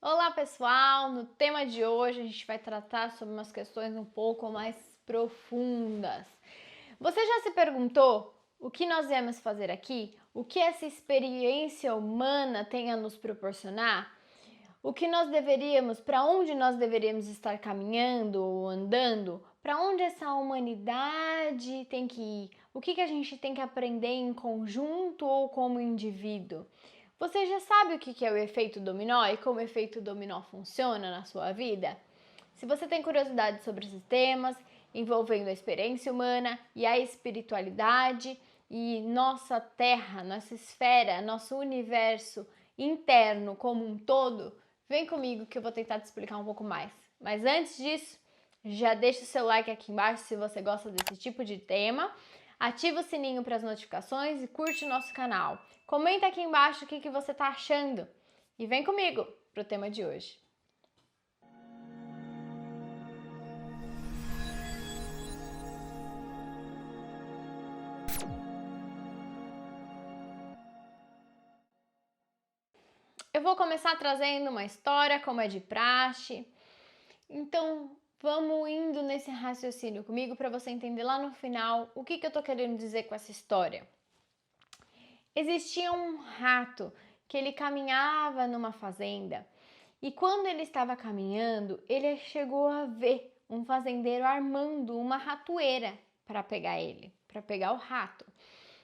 Olá pessoal, no tema de hoje a gente vai tratar sobre umas questões um pouco mais profundas. Você já se perguntou o que nós viemos fazer aqui? O que essa experiência humana tem a nos proporcionar? O que nós deveríamos, para onde nós deveríamos estar caminhando ou andando? Para onde essa humanidade tem que ir? O que a gente tem que aprender em conjunto ou como indivíduo? Você já sabe o que é o efeito dominó e como o efeito dominó funciona na sua vida? Se você tem curiosidade sobre esses temas, envolvendo a experiência humana e a espiritualidade e nossa Terra, nossa esfera, nosso universo interno como um todo, vem comigo que eu vou tentar te explicar um pouco mais. Mas antes disso, já deixa o seu like aqui embaixo se você gosta desse tipo de tema. Ativa o sininho para as notificações e curte o nosso canal. Comenta aqui embaixo o que você está achando. E vem comigo para o tema de hoje. Eu vou começar trazendo uma história, como é de praxe. Então, vamos indo nesse raciocínio comigo para você entender lá no final o que eu tô querendo dizer com essa história. Existia um rato que ele caminhava numa fazenda e quando ele estava caminhando, ele chegou a ver um fazendeiro armando uma ratoeira para pegar ele, para pegar o rato.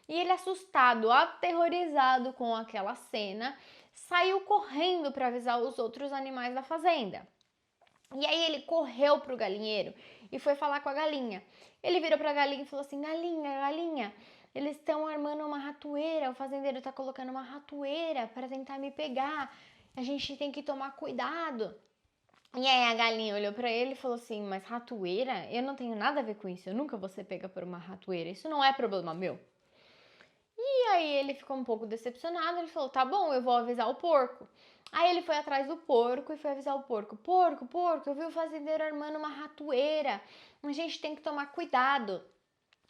E ele, assustado, aterrorizado com aquela cena, saiu correndo para avisar os outros animais da fazenda. E aí ele correu pro galinheiro e foi falar com a galinha. Ele virou pra galinha e falou assim: galinha, galinha, eles estão armando uma ratoeira, o fazendeiro tá colocando uma ratoeira para tentar me pegar. A gente tem que tomar cuidado. E aí a galinha olhou pra ele e falou assim: mas ratoeira? Eu não tenho nada a ver com isso. Eu nunca vou ser pega por uma ratoeira. Isso não é problema meu. E aí ele ficou um pouco decepcionado, ele falou: tá bom, eu vou avisar o porco. Aí ele foi atrás do porco e foi avisar o porco: porco, porco, eu vi o fazendeiro armando uma ratoeira, a gente tem que tomar cuidado.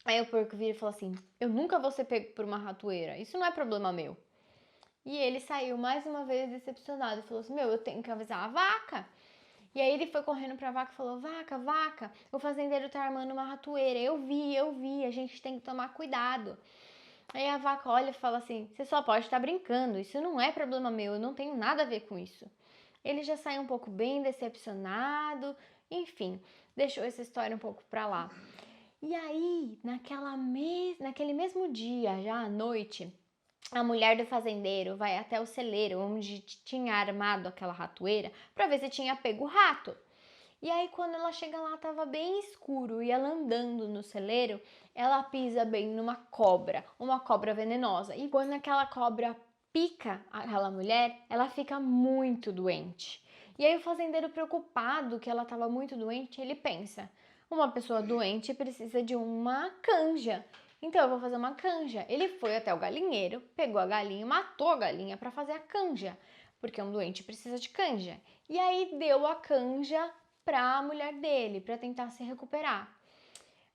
Aí o porco vira e falou assim: eu nunca vou ser pego por uma ratoeira, isso não é problema meu. E ele saiu mais uma vez decepcionado e falou assim: meu, eu tenho que avisar a vaca. E aí ele foi correndo pra vaca e falou: vaca, vaca, o fazendeiro tá armando uma ratoeira, eu vi, a gente tem que tomar cuidado. Aí a vaca olha e fala assim: você só pode estar brincando, isso não é problema meu, eu não tenho nada a ver com isso. Ele já saiu um pouco bem decepcionado, enfim, deixou essa história um pouco pra lá. E aí, naquele mesmo dia, já à noite, a mulher do fazendeiro vai até o celeiro onde tinha armado aquela ratoeira para ver se tinha pego o rato. E aí, quando ela chega lá, tava bem escuro e ela andando no celeiro, ela pisa bem numa cobra, uma cobra venenosa. E quando aquela cobra pica aquela mulher, ela fica muito doente. E aí, o fazendeiro, preocupado que ela estava muito doente, ele pensa: uma pessoa doente precisa de uma canja. Então eu vou fazer uma canja. Ele foi até o galinheiro, pegou a galinha e matou a galinha para fazer a canja, porque um doente precisa de canja. E aí deu a canja para a mulher dele, para tentar se recuperar.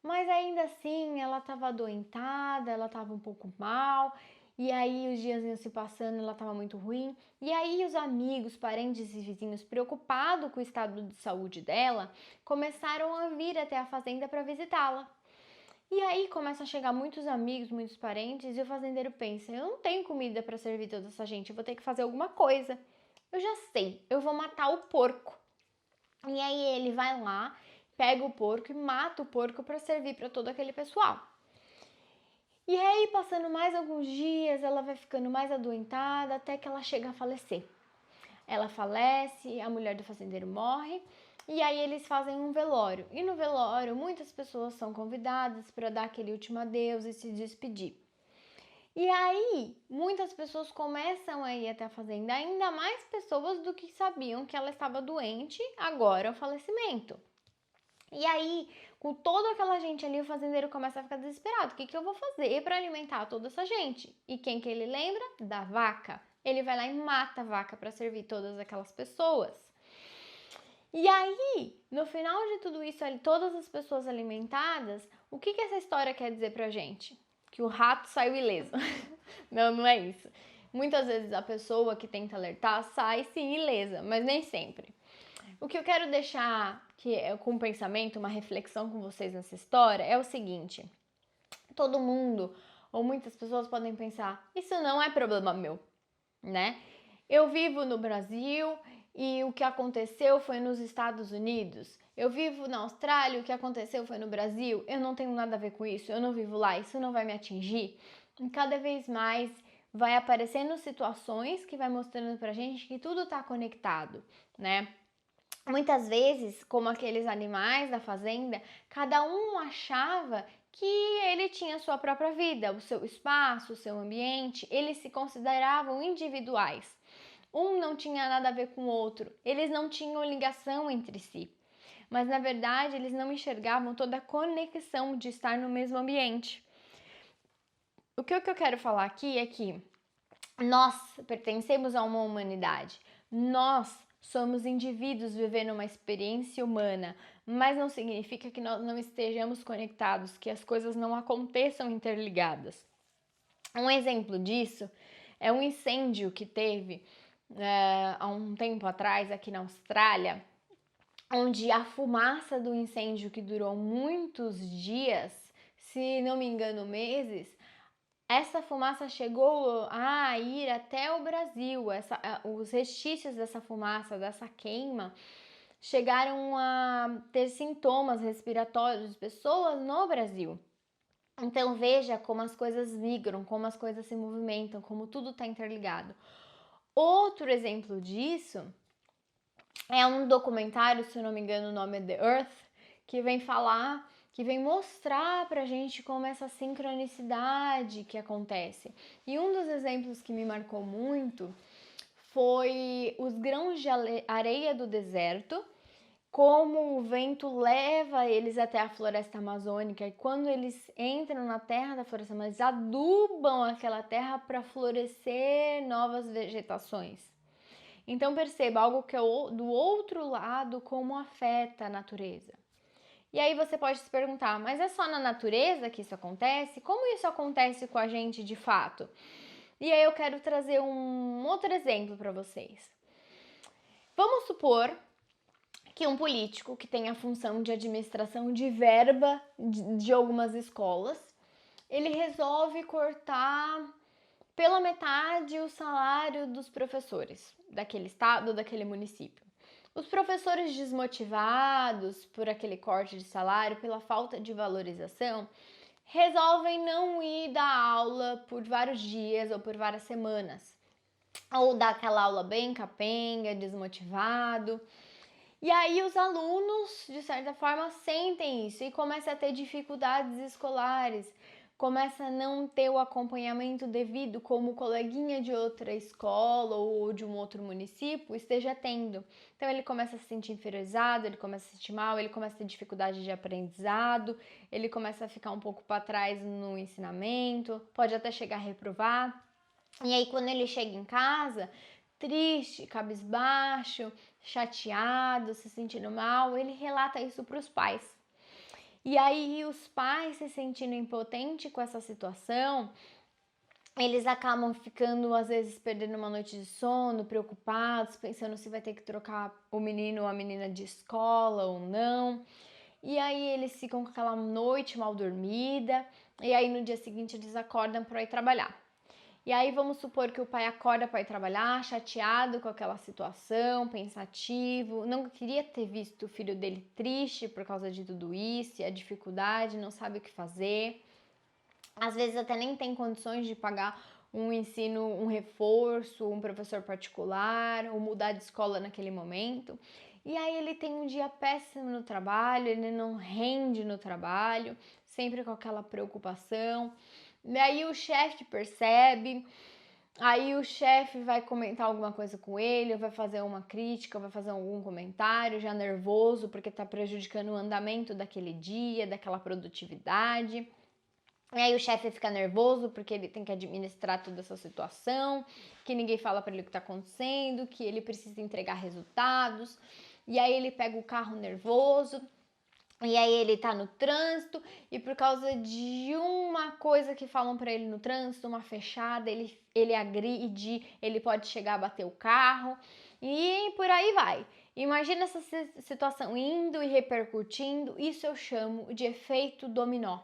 Mas ainda assim, ela estava adoentada, ela estava um pouco mal, e aí os dias iam se passando, ela estava muito ruim. E aí os amigos, parentes e vizinhos, preocupados com o estado de saúde dela, começaram a vir até a fazenda para visitá-la. E aí começam a chegar muitos amigos, muitos parentes, e o fazendeiro pensa: eu não tenho comida para servir toda essa gente, eu vou ter que fazer alguma coisa. Eu já sei, eu vou matar o porco. E aí ele vai lá, pega o porco e mata o porco para servir para todo aquele pessoal. E aí, passando mais alguns dias, ela vai ficando mais adoentada até que ela chega a falecer. Ela falece, a mulher do fazendeiro morre, e aí eles fazem um velório. E no velório, muitas pessoas são convidadas para dar aquele último adeus e se despedir. E aí, muitas pessoas começam a ir até a fazenda, ainda mais pessoas do que sabiam que ela estava doente agora ao falecimento. E aí, com toda aquela gente ali, o fazendeiro começa a ficar desesperado. O que eu vou fazer para alimentar toda essa gente? E quem que ele lembra? Da vaca. Ele vai lá e mata a vaca para servir todas aquelas pessoas. E aí, no final de tudo isso, todas as pessoas alimentadas, o que essa história quer dizer pra gente? Que o rato saiu ileso. Não, não é isso. Muitas vezes a pessoa que tenta alertar sai sim ilesa, mas nem sempre. O que eu quero deixar com um pensamento, uma reflexão com vocês nessa história é o seguinte: todo mundo ou muitas pessoas podem pensar, isso não é problema meu, né? Eu vivo no Brasil e o que aconteceu foi nos Estados Unidos. Eu vivo na Austrália, o que aconteceu foi no Brasil. Eu não tenho nada a ver com isso, eu não vivo lá, isso não vai me atingir. E cada vez mais vai aparecendo situações que vai mostrando pra gente que tudo tá conectado, né? Muitas vezes, como aqueles animais da fazenda, cada um achava que ele tinha sua própria vida, o seu espaço, o seu ambiente, eles se consideravam individuais. Um não tinha nada a ver com o outro, eles não tinham ligação entre si. Mas na verdade, eles não enxergavam toda a conexão de estar no mesmo ambiente. O que eu quero falar aqui é que nós pertencemos a uma humanidade. Nós somos indivíduos vivendo uma experiência humana, mas não significa que nós não estejamos conectados, que as coisas não aconteçam interligadas. Um exemplo disso é um incêndio que teve há um tempo atrás aqui na Austrália, onde a fumaça do incêndio, que durou muitos dias, se não me engano meses, essa fumaça chegou a ir até o Brasil. Os restícios dessa fumaça, dessa queima, chegaram a ter sintomas respiratórios de pessoas no Brasil. Então veja como as coisas migram, como as coisas se movimentam, como tudo está interligado. Outro exemplo disso é um documentário, se eu não me engano o nome é The Earth, que vem mostrar pra gente como essa sincronicidade que acontece. E um dos exemplos que me marcou muito foi os grãos de areia do deserto, como o vento leva eles até a floresta amazônica, e quando eles entram na terra da floresta amazônica, eles adubam aquela terra para florescer novas vegetações. Então perceba algo que é do outro lado, como afeta a natureza. E aí você pode se perguntar, mas é só na natureza que isso acontece? Como isso acontece com a gente de fato? E aí eu quero trazer um outro exemplo para vocês. Vamos supor que um político que tem a função de administração de verba de algumas escolas, ele resolve cortar pela metade o salário dos professores daquele estado, daquele município. Os professores desmotivados por aquele corte de salário, pela falta de valorização, resolvem não ir dar aula por vários dias ou por várias semanas. Ou dar aquela aula bem capenga, desmotivado. E aí os alunos, de certa forma, sentem isso e começam a ter dificuldades escolares, começa a não ter o acompanhamento devido como o coleguinha de outra escola ou de um outro município esteja tendo. Então ele começa a se sentir inferiorizado, ele começa a se sentir mal, ele começa a ter dificuldade de aprendizado, ele começa a ficar um pouco para trás no ensinamento, pode até chegar a reprovar. E aí quando ele chega em casa, triste, cabisbaixo, chateado, se sentindo mal, ele relata isso para os pais. E aí os pais se sentindo impotentes com essa situação, eles acabam ficando, às vezes, perdendo uma noite de sono, preocupados, pensando se vai ter que trocar o menino ou a menina de escola ou não. E aí eles ficam com aquela noite mal dormida, e aí no dia seguinte eles acordam para ir trabalhar. E aí vamos supor que o pai acorda para ir trabalhar, chateado com aquela situação, pensativo, não queria ter visto o filho dele triste por causa de tudo isso, e a dificuldade, não sabe o que fazer. Às vezes até nem tem condições de pagar um ensino, um reforço, um professor particular, ou mudar de escola naquele momento. E aí ele tem um dia péssimo no trabalho, ele não rende no trabalho, sempre com aquela preocupação. Daí o chefe percebe, aí o chefe vai comentar alguma coisa com ele, vai fazer uma crítica, vai fazer algum comentário, já nervoso, porque tá prejudicando o andamento daquele dia, daquela produtividade. E aí o chefe fica nervoso porque ele tem que administrar toda essa situação, que ninguém fala para ele o que tá acontecendo, que ele precisa entregar resultados. E aí ele pega o carro nervoso E aí ele tá no trânsito e por causa de uma coisa que falam para ele no trânsito, uma fechada, ele agride, ele pode chegar a bater o carro e por aí vai. Imagina essa situação indo e repercutindo, isso eu chamo de efeito dominó.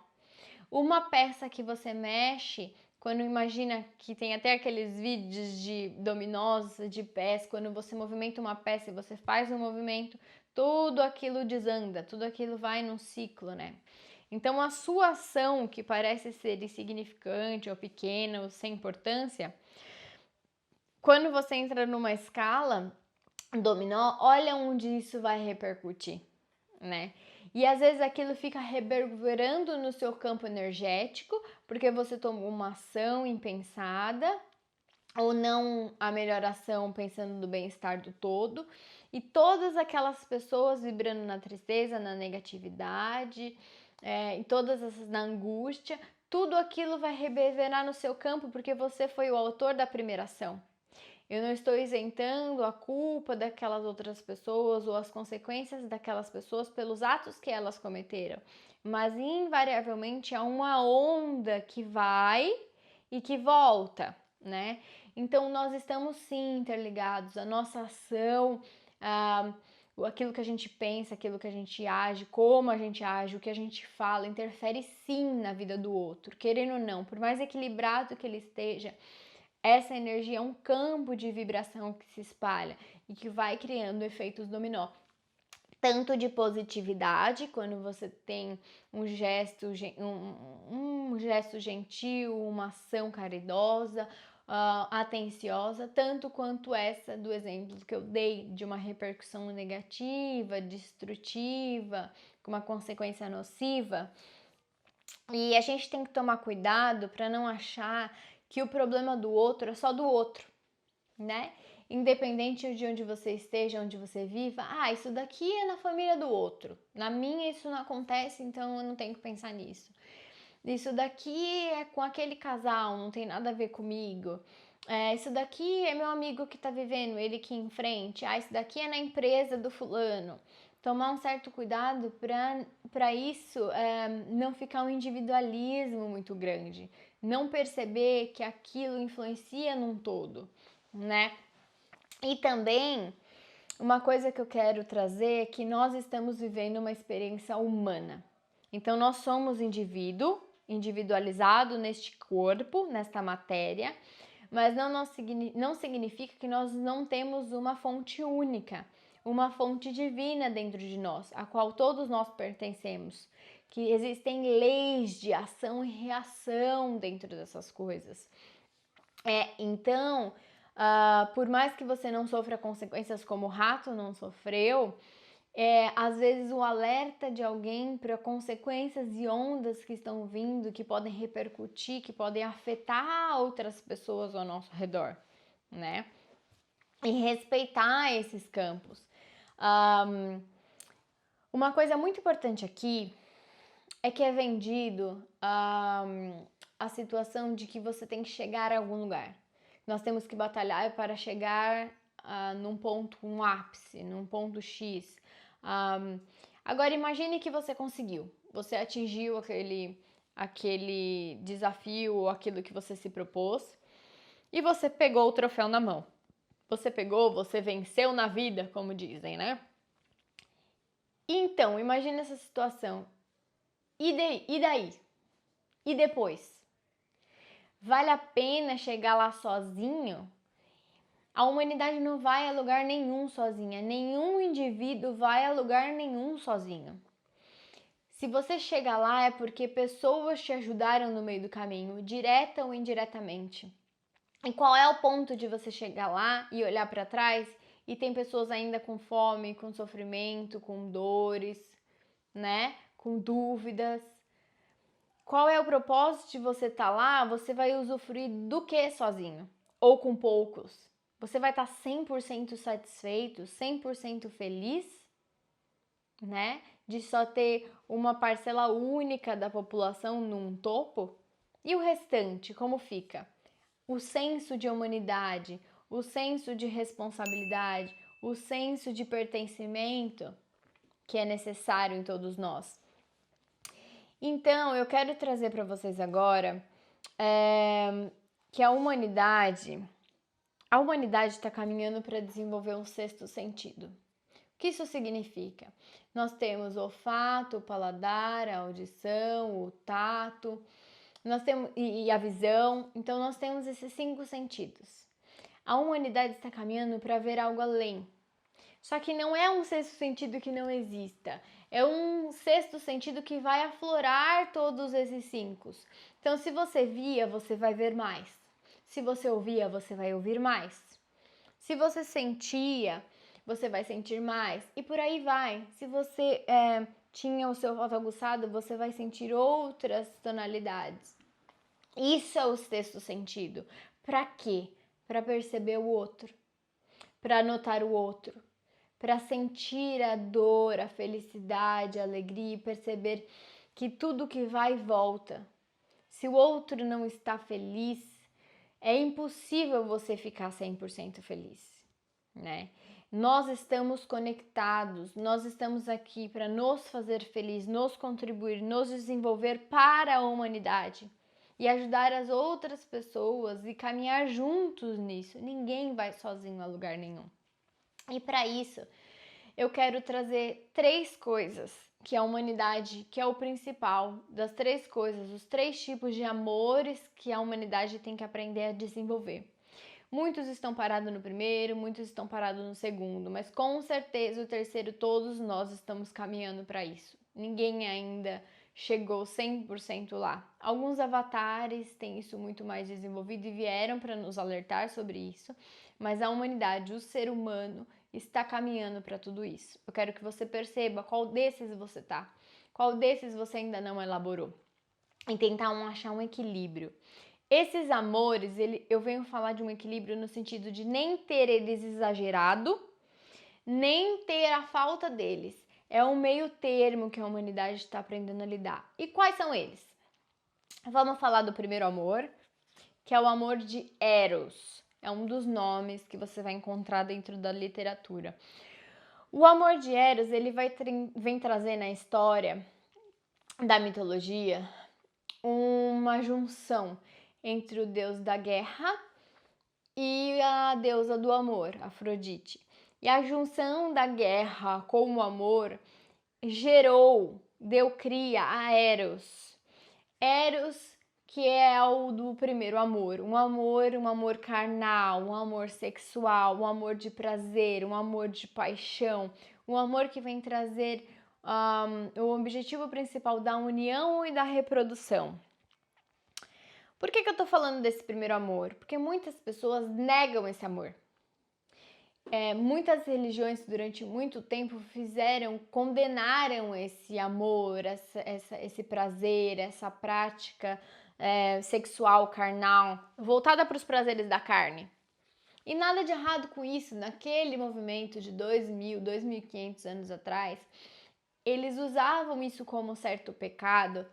Uma peça que você mexe, quando imagina que tem até aqueles vídeos de dominós de pés, quando você movimenta uma peça e você faz um movimento, tudo aquilo desanda, tudo aquilo vai num ciclo, né? Então a sua ação, que parece ser insignificante ou pequena ou sem importância, quando você entra numa escala dominó, olha onde isso vai repercutir, né? E às vezes aquilo fica reverberando no seu campo energético, porque você tomou uma ação impensada, ou não a melhor ação pensando no bem-estar do todo, e todas aquelas pessoas vibrando na tristeza, na negatividade, em todas essas, na angústia, tudo aquilo vai reverberar no seu campo, porque você foi o autor da primeira ação. Eu não estou isentando a culpa daquelas outras pessoas ou as consequências daquelas pessoas pelos atos que elas cometeram, mas invariavelmente há uma onda que vai e que volta, né? Então nós estamos sim interligados, a nossa ação, aquilo que a gente pensa, aquilo que a gente age, como a gente age, o que a gente fala, interfere sim na vida do outro, querendo ou não, por mais equilibrado que ele esteja. Essa energia é um campo de vibração que se espalha e que vai criando efeitos dominó. Tanto de positividade, quando você tem um gesto gentil, uma ação caridosa, atenciosa, tanto quanto essa do exemplo que eu dei de uma repercussão negativa, destrutiva, com uma consequência nociva. E a gente tem que tomar cuidado para não achar que o problema do outro é só do outro, né? Independente de onde você esteja, onde você viva, isso daqui é na família do outro. Na minha isso não acontece, então eu não tenho que pensar nisso. Isso daqui é com aquele casal, não tem nada a ver comigo. Isso daqui é meu amigo que tá vivendo, ele aqui em frente. Isso daqui é na empresa do fulano. Tomar um certo cuidado para isso não ficar um individualismo muito grande. Não perceber que aquilo influencia num todo, né? E também, uma coisa que eu quero trazer é que nós estamos vivendo uma experiência humana. Então, nós somos individualizado neste corpo, nesta matéria, mas não significa que nós não temos uma fonte única, uma fonte divina dentro de nós, a qual todos nós pertencemos, que existem leis de ação e reação dentro dessas coisas. Então, por mais que você não sofra consequências como o rato não sofreu, às vezes o alerta de alguém para consequências e ondas que estão vindo, que podem repercutir, que podem afetar outras pessoas ao nosso redor, né? E respeitar esses campos. Uma coisa muito importante aqui é que é vendido a situação de que você tem que chegar a algum lugar. Nós temos que batalhar para chegar num ponto, um ápice, num ponto X. Agora imagine que você conseguiu, você atingiu aquele desafio ou aquilo que você se propôs e você pegou o troféu na mão. Você venceu na vida, como dizem, né? Então, imagine essa situação. E daí? E depois? Vale a pena chegar lá sozinho? A humanidade não vai a lugar nenhum sozinha. Nenhum indivíduo vai a lugar nenhum sozinho. Se você chega lá é porque pessoas te ajudaram no meio do caminho, direta ou indiretamente. E qual é o ponto de você chegar lá e olhar para trás e tem pessoas ainda com fome, com sofrimento, com dores, né? Com dúvidas. Qual é o propósito de você estar lá? Você vai usufruir do que sozinho? Ou com poucos? Você vai estar 100% satisfeito, 100% feliz, né? De só ter uma parcela única da população num topo? E o restante, como fica? O senso de humanidade, o senso de responsabilidade, o senso de pertencimento, que é necessário em todos nós. Então, eu quero trazer para vocês agora que a humanidade está caminhando para desenvolver um sexto sentido. O que isso significa? Nós temos o olfato, o paladar, a audição, o tato, nós temos e a visão. Então nós temos esses 5 sentidos. A humanidade está caminhando para ver algo além. Só que não é um sexto sentido que não exista. É um sexto sentido que vai aflorar todos esses 5. Então, se você via, você vai ver mais. Se você ouvia, você vai ouvir mais. Se você sentia, você vai sentir mais. E por aí vai. Se você tinha o seu olfato aguçado, você vai sentir outras tonalidades. Isso é o sexto sentido. Para quê? Para perceber o outro. Para notar o outro. Para sentir a dor, a felicidade, a alegria e perceber que tudo que vai e volta. Se o outro não está feliz, é impossível você ficar 100% feliz, né? Nós estamos conectados, nós estamos aqui para nos fazer feliz, nos contribuir, nos desenvolver para a humanidade e ajudar as outras pessoas e caminhar juntos nisso. Ninguém vai sozinho a lugar nenhum. E para isso, eu quero trazer 3 coisas que a humanidade, que é o principal das 3 coisas, os 3 tipos de amores que a humanidade tem que aprender a desenvolver. Muitos estão parados no primeiro, muitos estão parados no segundo, mas com certeza o terceiro todos nós estamos caminhando para isso. Ninguém ainda chegou 100% lá. Alguns avatares têm isso muito mais desenvolvido e vieram para nos alertar sobre isso, mas a humanidade, o ser humano, está caminhando para tudo isso. Eu quero que você perceba qual desses você tá, qual desses você ainda não elaborou, e tentar achar um equilíbrio. Esses amores, eu venho falar de um equilíbrio no sentido de nem ter eles exagerado, nem ter a falta deles. É um meio termo que a humanidade está aprendendo a lidar. E quais são eles? Vamos falar do primeiro amor, que é o amor de Eros. É um dos nomes que você vai encontrar dentro da literatura. O amor de Eros, ele vem trazer na história da mitologia uma junção entre o deus da guerra e a deusa do amor, Afrodite. E a junção da guerra com o amor deu cria a Eros. Eros, que é o do primeiro amor, um amor carnal, um amor sexual, um amor de prazer, um amor de paixão, um amor que vem trazer o objetivo principal da união e da reprodução. Por que eu tô falando desse primeiro amor? Porque muitas pessoas negam esse amor. Muitas religiões durante muito tempo condenaram esse amor, esse prazer, essa prática sexual, carnal, voltada para os prazeres da carne. E nada de errado com isso. Naquele movimento de 2.000, 2.500 anos atrás, eles usavam isso como certo pecado,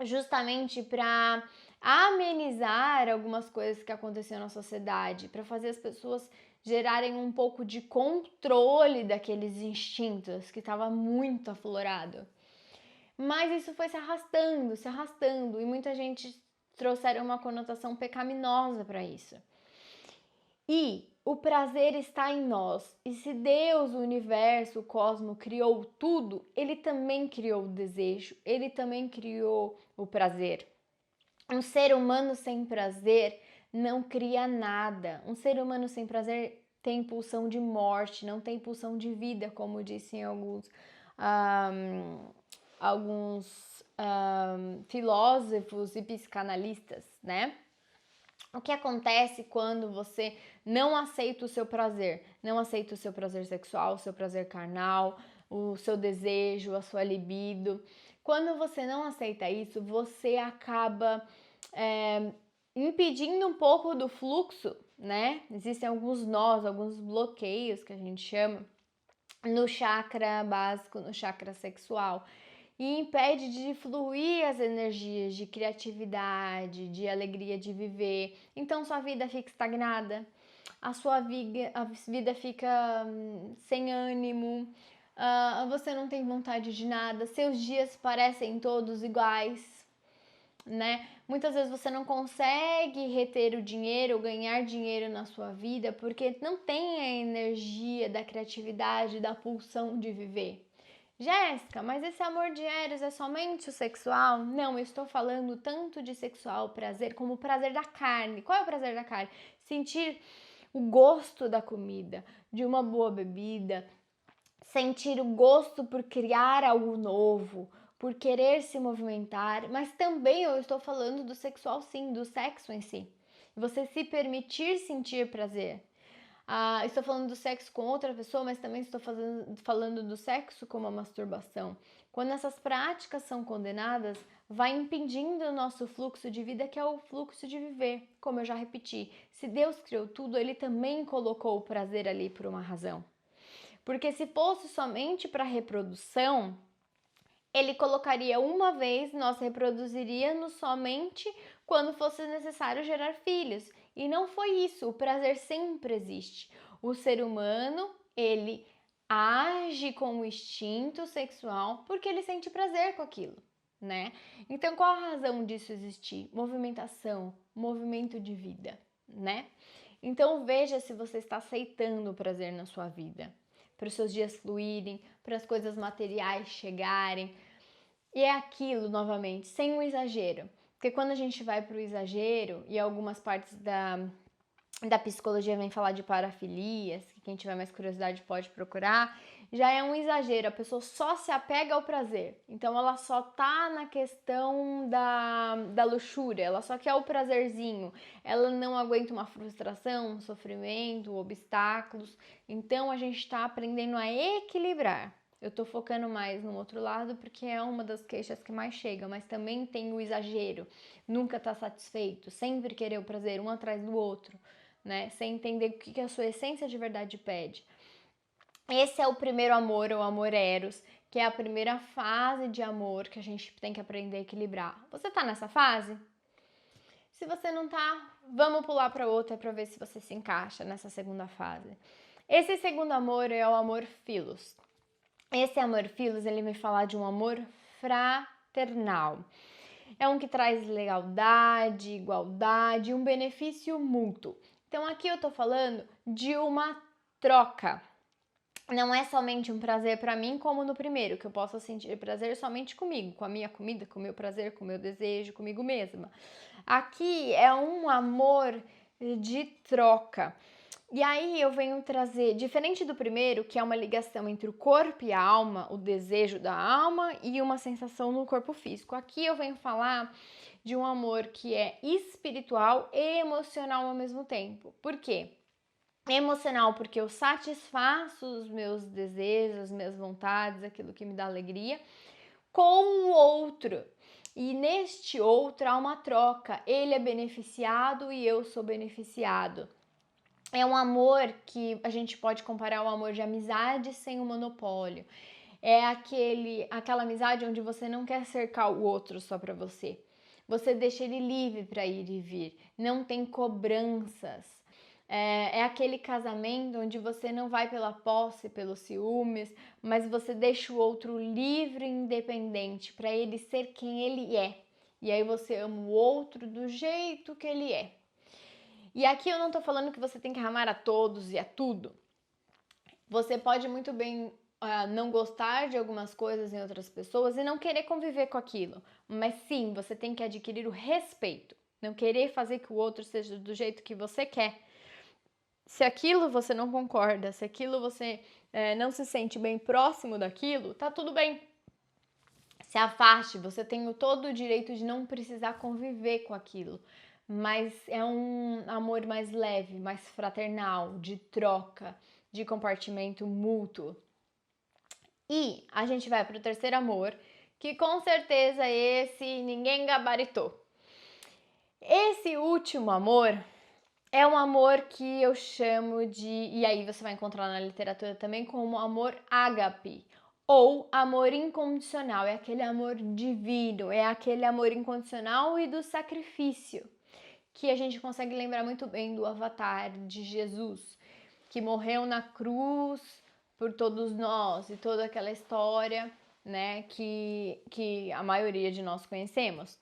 justamente para amenizar algumas coisas que aconteciam na sociedade, para fazer as pessoas gerarem um pouco de controle daqueles instintos que estava muito aflorado. Mas isso foi se arrastando, e muita gente trouxeram uma conotação pecaminosa para isso. E o prazer está em nós. E se Deus, o universo, o cosmos criou tudo, ele também criou o desejo, ele também criou o prazer. Um ser humano sem prazer não cria nada. Um ser humano sem prazer tem pulsão de morte, não tem pulsão de vida, como dizem alguns filósofos e psicanalistas, né? O que acontece quando você não aceita o seu prazer? Não aceita o seu prazer sexual, o seu prazer carnal, o seu desejo, a sua libido. Quando você não aceita isso, você acaba impedindo um pouco do fluxo, né? Existem alguns nós, alguns bloqueios que a gente chama no chakra básico, no chakra sexual. E impede de fluir as energias de criatividade, de alegria de viver. Então sua vida fica estagnada, a vida fica sem ânimo, você não tem vontade de nada, seus dias parecem todos iguais, né? Muitas vezes você não consegue reter o dinheiro ou ganhar dinheiro na sua vida porque não tem a energia da criatividade, da pulsão de viver. Jéssica, mas esse amor de Eros é somente o sexual? Não, eu estou falando tanto de sexual prazer como o prazer da carne. Qual é o prazer da carne? Sentir o gosto da comida, de uma boa bebida, sentir o gosto por criar algo novo, por querer se movimentar, mas também eu estou falando do sexual sim, do sexo em si. Você se permitir sentir prazer. Estou falando do sexo com outra pessoa, mas também estou falando do sexo como a masturbação. Quando essas práticas são condenadas, vai impedindo o nosso fluxo de vida, que é o fluxo de viver. Como eu já repeti, se Deus criou tudo, Ele também colocou o prazer ali por uma razão. Porque se fosse somente para reprodução, Ele colocaria uma vez, nós reproduziríamos somente quando fosse necessário gerar filhos. E não foi isso, o prazer sempre existe. O ser humano, ele age com o instinto sexual porque ele sente prazer com aquilo, né? Então, qual a razão disso existir? Movimentação, movimento de vida, né? Então, veja se você está aceitando o prazer na sua vida, para os seus dias fluírem, para as coisas materiais chegarem. E é aquilo, novamente, sem o exagero. Porque quando a gente vai para o exagero, e algumas partes da psicologia vem falar de parafilias, que quem tiver mais curiosidade pode procurar, já é um exagero, a pessoa só se apega ao prazer. Então ela só tá na questão da luxúria, ela só quer o prazerzinho, ela não aguenta uma frustração, um sofrimento, obstáculos. Então a gente tá aprendendo a equilibrar. Eu tô focando mais no outro lado porque é uma das queixas que mais chega, mas também tem o exagero, nunca tá satisfeito, sempre querer o prazer um atrás do outro, né? Sem entender o que a sua essência de verdade pede. Esse é o primeiro amor, o amor eros, que é a primeira fase de amor que a gente tem que aprender a equilibrar. Você tá nessa fase? Se você não tá, vamos pular para outra para ver se você se encaixa nessa segunda fase. Esse segundo amor é o amor philos. Esse amor philos, ele vai falar de um amor fraternal. É um que traz lealdade, igualdade, um benefício mútuo. Então aqui eu tô falando de uma troca. Não é somente um prazer para mim, como no primeiro, que eu posso sentir prazer somente comigo, com a minha comida, com o meu prazer, com o meu desejo, comigo mesma. Aqui é um amor de troca. E aí eu venho trazer, diferente do primeiro, que é uma ligação entre o corpo e a alma, o desejo da alma e uma sensação no corpo físico. Aqui eu venho falar de um amor que é espiritual e emocional ao mesmo tempo. Por quê? Emocional porque eu satisfaço os meus desejos, as minhas vontades, aquilo que me dá alegria, com o outro. E neste outro há uma troca. Ele é beneficiado e eu sou beneficiado. É um amor que a gente pode comparar ao amor de amizade sem o monopólio. É aquela amizade onde você não quer cercar o outro só para você. Você deixa ele livre para ir e vir. Não tem cobranças. É aquele casamento onde você não vai pela posse, pelos ciúmes, mas você deixa o outro livre e independente para ele ser quem ele é. E aí você ama o outro do jeito que ele é. E aqui eu não tô falando que você tem que amar a todos e a tudo. Você pode muito bem não gostar de algumas coisas em outras pessoas e não querer conviver com aquilo. Mas sim, você tem que adquirir o respeito. Não querer fazer que o outro seja do jeito que você quer. Se aquilo você não concorda, se aquilo você não se sente bem próximo daquilo, tá tudo bem. Se afaste, você tem todo o direito de não precisar conviver com aquilo. Mas é um amor mais leve, mais fraternal, de troca, de compartimento mútuo. E a gente vai para o terceiro amor, que com certeza esse ninguém gabaritou. Esse último amor é um amor que eu chamo de, e aí você vai encontrar na literatura também, como amor ágape, ou amor incondicional. É aquele amor divino, é aquele amor incondicional e do sacrifício, que a gente consegue lembrar muito bem do Avatar de Jesus, que morreu na cruz por todos nós e toda aquela história, né, que a maioria de nós conhecemos.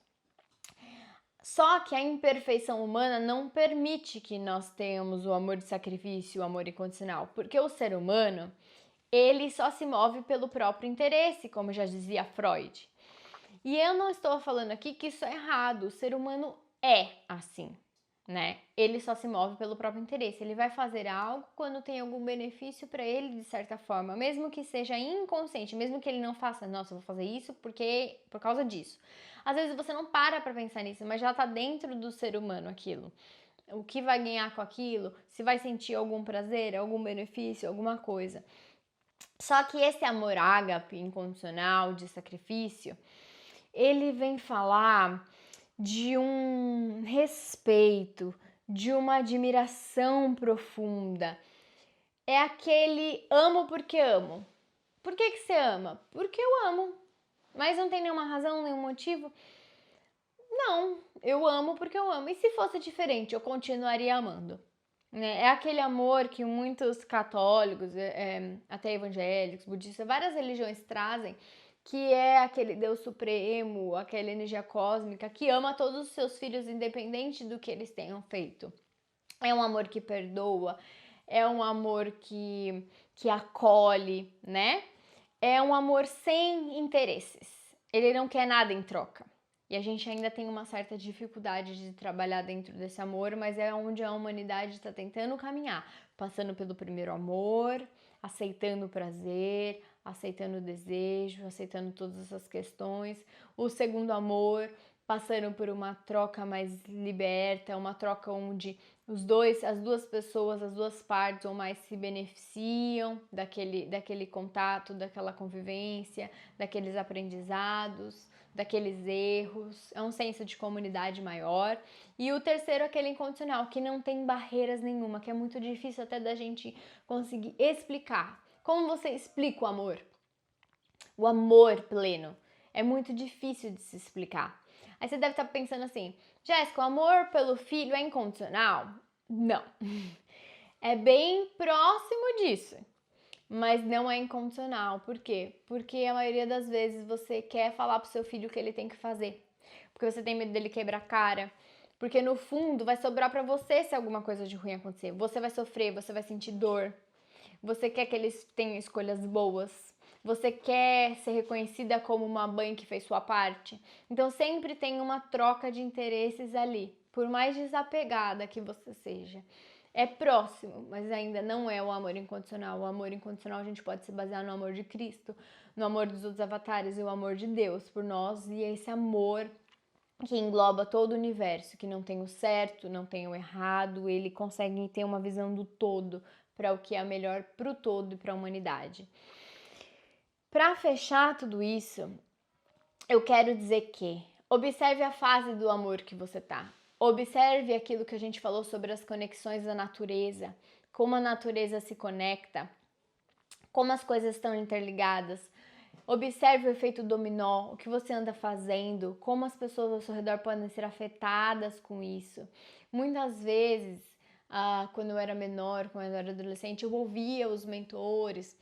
Só que a imperfeição humana não permite que nós tenhamos o amor de sacrifício, o amor incondicional, porque o ser humano, ele só se move pelo próprio interesse, como já dizia Freud. E eu não estou falando aqui que isso é errado, o ser humano é assim, né? Ele só se move pelo próprio interesse, ele vai fazer algo quando tem algum benefício para ele de certa forma, mesmo que seja inconsciente, mesmo que ele não faça, nossa, eu vou fazer isso porque por causa disso. Às vezes você não para pensar nisso, mas já tá dentro do ser humano aquilo. O que vai ganhar com aquilo, se vai sentir algum prazer, algum benefício, alguma coisa. Só que esse amor ágape, incondicional, de sacrifício, ele vem falar de um respeito, de uma admiração profunda. É aquele amo porque amo. Por que você ama? Porque eu amo. Mas não tem nenhuma razão, nenhum motivo? Não, eu amo porque eu amo. E se fosse diferente, eu continuaria amando. É aquele amor que muitos católicos, até evangélicos, budistas, várias religiões trazem, que é aquele Deus supremo, aquela energia cósmica que ama todos os seus filhos independente do que eles tenham feito. É um amor que perdoa, é um amor que acolhe, né? É um amor sem interesses. Ele não quer nada em troca. E a gente ainda tem uma certa dificuldade de trabalhar dentro desse amor, mas é onde a humanidade está tentando caminhar, passando pelo primeiro amor, aceitando o prazer, aceitando o desejo, aceitando todas essas questões. O segundo amor, passando por uma troca mais liberta, uma troca onde as duas pessoas, as duas partes ou mais se beneficiam daquele contato, daquela convivência, daqueles aprendizados, daqueles erros. É um senso de comunidade maior. E o terceiro, aquele incondicional, que não tem barreiras nenhuma, que é muito difícil até da gente conseguir explicar. Como você explica o amor? O amor pleno. É muito difícil de se explicar. Aí você deve estar pensando assim, Jéssica, o amor pelo filho é incondicional? Não. É bem próximo disso, mas não é incondicional. Por quê? Porque a maioria das vezes você quer falar pro seu filho o que ele tem que fazer, porque você tem medo dele quebrar a cara, porque no fundo vai sobrar pra você se alguma coisa de ruim acontecer. Você vai sofrer, você vai sentir dor. Você quer que eles tenham escolhas boas. Você quer ser reconhecida como uma mãe que fez sua parte. Então sempre tem uma troca de interesses ali, por mais desapegada que você seja. É próximo, mas ainda não é o amor incondicional. O amor incondicional a gente pode se basear no amor de Cristo, no amor dos outros avatares e o amor de Deus por nós. E esse amor que engloba todo o universo, que não tem o certo, não tem o errado, ele consegue ter uma visão do todo para o que é melhor para o todo e para a humanidade. Para fechar tudo isso, eu quero dizer que observe a fase do amor que você tá. Observe aquilo que a gente falou sobre as conexões da natureza, como a natureza se conecta, como as coisas estão interligadas. Observe o efeito dominó, o que você anda fazendo, como as pessoas ao seu redor podem ser afetadas com isso. Muitas vezes, quando eu era menor, quando eu era adolescente, eu ouvia os mentores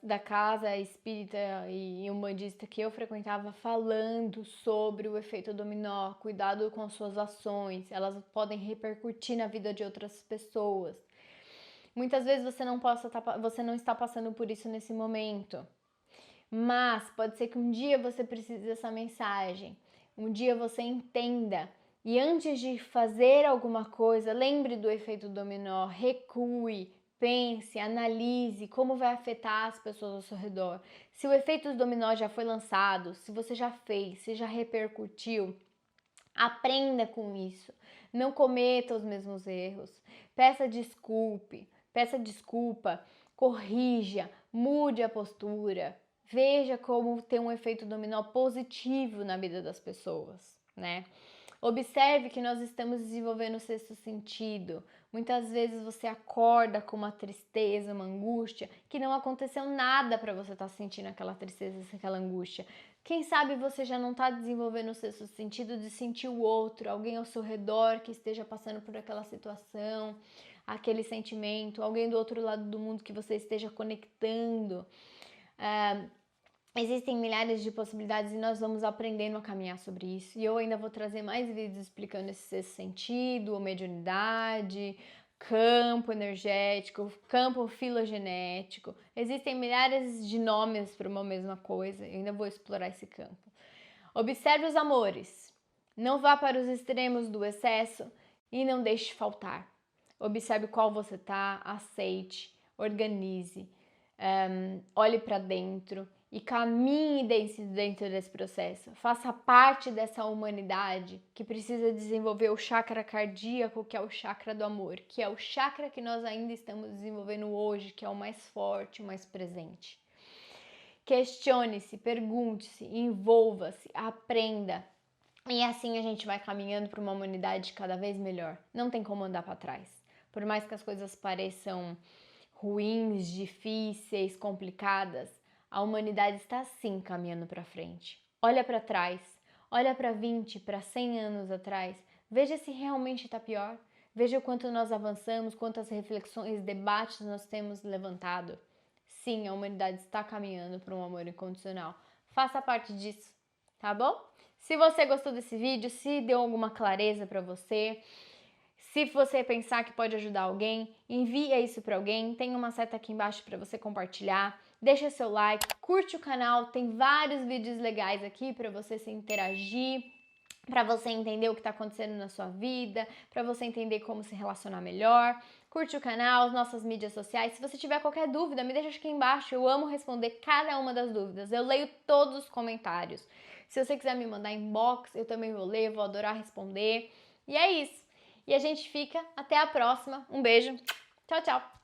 da casa espírita e umbandista que eu frequentava falando sobre o efeito dominó, cuidado com suas ações, elas podem repercutir na vida de outras pessoas. Muitas vezes você não está passando por isso nesse momento, mas pode ser que um dia você precise dessa mensagem, um dia você entenda. E antes de fazer alguma coisa, lembre do efeito dominó, recue, pense, analise como vai afetar as pessoas ao seu redor. Se o efeito dominó já foi lançado, se você já fez, se já repercutiu, aprenda com isso. Não cometa os mesmos erros. Peça desculpa, corrija, mude a postura. Veja como tem um efeito dominó positivo na vida das pessoas, né? Observe que nós estamos desenvolvendo o sexto sentido. Muitas vezes você acorda com uma tristeza, uma angústia, que não aconteceu nada para você estar sentindo aquela tristeza, aquela angústia. Quem sabe você já não está desenvolvendo o sexto sentido de sentir o outro, alguém ao seu redor que esteja passando por aquela situação, aquele sentimento, alguém do outro lado do mundo que você esteja conectando. Existem milhares de possibilidades e nós vamos aprendendo a caminhar sobre isso. E eu ainda vou trazer mais vídeos explicando esse sexto sentido, mediunidade, campo energético, campo filogenético. Existem milhares de nomes para uma mesma coisa. Eu ainda vou explorar esse campo. Observe os amores. Não vá para os extremos do excesso e não deixe faltar. Observe qual você está, aceite, organize, olhe para dentro e caminhe dentro desse processo. Faça parte dessa humanidade que precisa desenvolver o chakra cardíaco, que é o chakra do amor, que é o chakra que nós ainda estamos desenvolvendo hoje, que é o mais forte, o mais presente. Questione-se, pergunte-se, envolva-se, aprenda. E assim a gente vai caminhando para uma humanidade cada vez melhor. Não tem como andar para trás. Por mais que as coisas pareçam ruins, difíceis, complicadas, a humanidade está sim caminhando para frente. Olha para trás, olha para 20, para 100 anos atrás, veja se realmente está pior. Veja o quanto nós avançamos, quantas reflexões, debates nós temos levantado. Sim, a humanidade está caminhando para um amor incondicional. Faça parte disso, tá bom? Se você gostou desse vídeo, se deu alguma clareza para você, se você pensar que pode ajudar alguém, envia isso para alguém. Tem uma seta aqui embaixo para você compartilhar. Deixa seu like, curte o canal, tem vários vídeos legais aqui para você se interagir, para você entender o que está acontecendo na sua vida, para você entender como se relacionar melhor. Curte o canal, as nossas mídias sociais. Se você tiver qualquer dúvida, me deixa aqui embaixo. Eu amo responder cada uma das dúvidas. Eu leio todos os comentários. Se você quiser me mandar inbox, eu também vou ler, vou adorar responder. E é isso. E a gente fica até a próxima. Um beijo. Tchau, tchau.